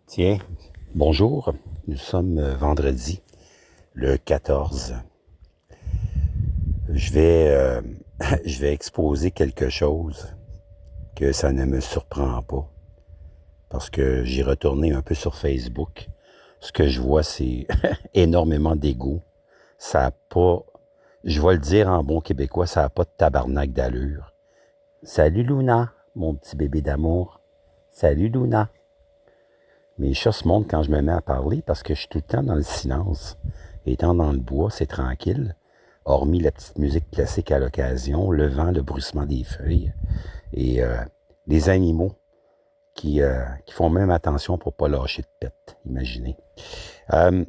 Tiens, bonjour. Nous sommes vendredi, le 14. Je vais, je vais exposer quelque chose que ça ne me surprend pas. Parce que j'ai retourné un peu sur Facebook. Ce que je vois, c'est énormément d'ego. Ça a pas, je vais le dire en bon québécois, ça n'a pas de tabarnak d'allure. Salut Luna, mon petit bébé d'amour. Salut Luna. Mes chats se montrent quand je me mets à parler parce que je suis tout le temps dans le silence. Étant dans le bois, c'est tranquille. Hormis la petite musique classique à l'occasion, le vent, le bruissement des feuilles. Et les animaux qui font même attention pour pas lâcher de pète, imaginez. Quand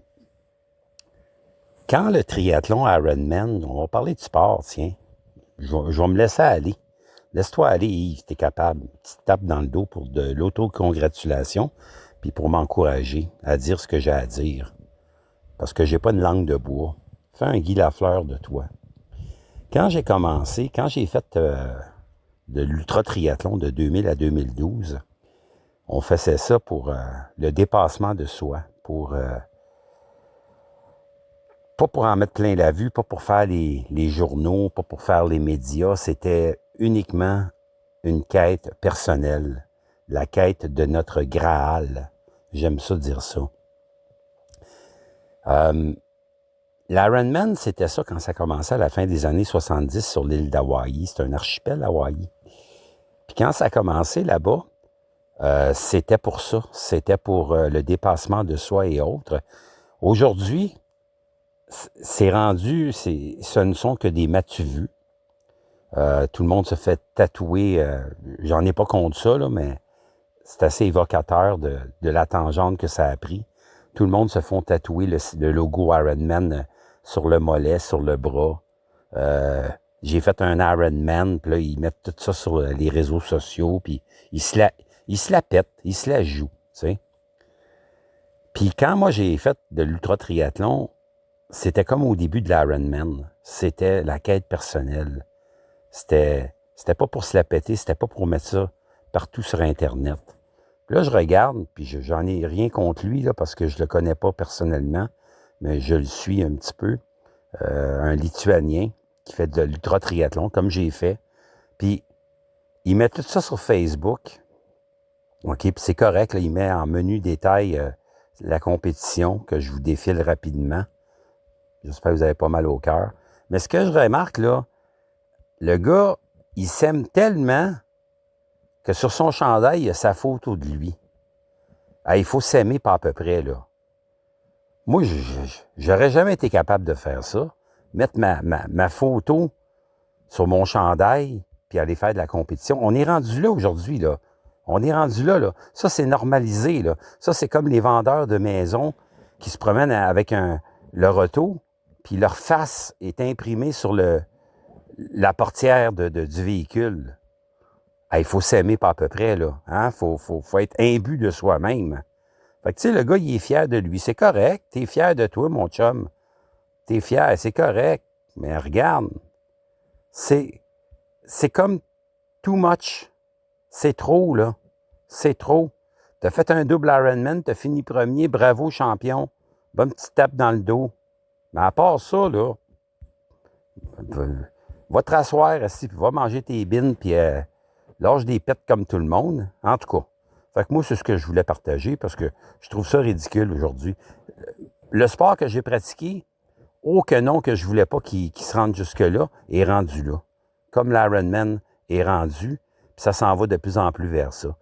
le triathlon Ironman, on va parler de sport, tiens. Je vais me laisser aller. Laisse-toi aller, Yves, t'es capable. Petite tape dans le dos pour de l'autocongratulation, puis pour m'encourager à dire ce que j'ai à dire. Parce que j'ai pas une langue de bois. Fais un Guy Lafleur de toi. Quand j'ai commencé, quand j'ai fait de l'ultra-triathlon de 2000 à 2012, on faisait ça pour le dépassement de soi, pas pour en mettre plein la vue, pas pour faire les journaux, pas pour faire les médias, c'était uniquement une quête personnelle, la quête de notre Graal. J'aime ça dire ça. L'Ironman, c'était ça quand ça commençait à la fin des années 70 sur l'île d'Hawaï. C'est un archipel Hawaï. Puis quand ça a commencé là-bas, c'était pour ça. C'était pour le dépassement de soi et autres. Aujourd'hui, c'est rendu, ce ne sont que des m'as-tu-vu. Tout le monde se fait tatouer. J'en ai pas contre ça, là, mais c'est assez évocateur de la tangente que ça a pris. Tout le monde se font tatouer le logo Ironman sur le mollet, sur le bras. J'ai fait un Ironman, puis là, ils mettent tout ça sur les réseaux sociaux, puis ils se la pètent, ils se la jouent, tu sais. Puis quand moi, j'ai fait de l'ultra-triathlon, c'était comme au début de l'Ironman. C'était la quête personnelle. C'était pas pour se la péter, c'était pas pour mettre ça partout sur Internet. Puis là, je regarde, puis j'en ai rien contre lui, là, parce que je le connais pas personnellement, mais je le suis un petit peu. Un Lituanien qui fait de l'ultra-triathlon, comme j'ai fait. Puis, il met tout ça sur Facebook. OK, puis c'est correct, là, il met en menu détail la compétition, que je vous défile rapidement. J'espère que vous avez pas mal au cœur. Mais ce que je remarque, là, le gars, il s'aime tellement que sur son chandail, il y a sa photo de lui. Ah, il faut s'aimer pas à peu près, là. Moi, j'aurais jamais été capable de faire ça. Mettre ma photo sur mon chandail, puis aller faire de la compétition. On est rendu là aujourd'hui, là. On est rendu là, là. Ça, c'est normalisé, là. Ça, c'est comme les vendeurs de maisons qui se promènent avec leur auto, puis leur face est imprimée sur la portière du véhicule. Ah, il faut s'aimer pas à peu près, là. Hein? Faut être imbu de soi-même. Fait que, tu sais, le gars, il est fier de lui. C'est correct. T'es fier de toi, mon chum. T'es fier, c'est correct. Mais regarde, c'est comme too much. C'est trop, là. C'est trop. T'as fait un double Ironman, t'as fini premier, bravo, champion. Bonne petite tape dans le dos. Mais à part ça, là, va te rasseoir ici, puis va manger tes bines, puis lâche des pets comme tout le monde. En tout cas. Fait que moi, c'est ce que je voulais partager, parce que je trouve ça ridicule aujourd'hui. Le sport que j'ai pratiqué, aucun nom que je voulais pas qui se rende jusque-là, est rendu là. Comme l'Ironman est rendu, puis ça s'en va de plus en plus vers ça.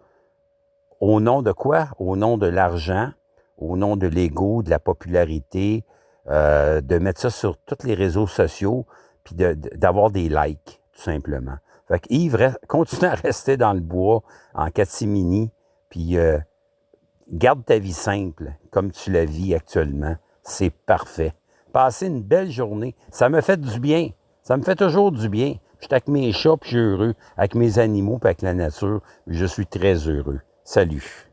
Au nom de quoi? Au nom de l'argent, au nom de l'ego, de la popularité, de mettre ça sur tous les réseaux sociaux, puis d'avoir des likes, tout simplement. Fait que Yves, continue à rester dans le bois, en catimini, puis garde ta vie simple, comme tu la vis actuellement. C'est parfait. Passez une belle journée. Ça me fait du bien. Ça me fait toujours du bien. Je suis avec mes chats, puis je suis heureux. Avec mes animaux, puis avec la nature, je suis très heureux. Salut.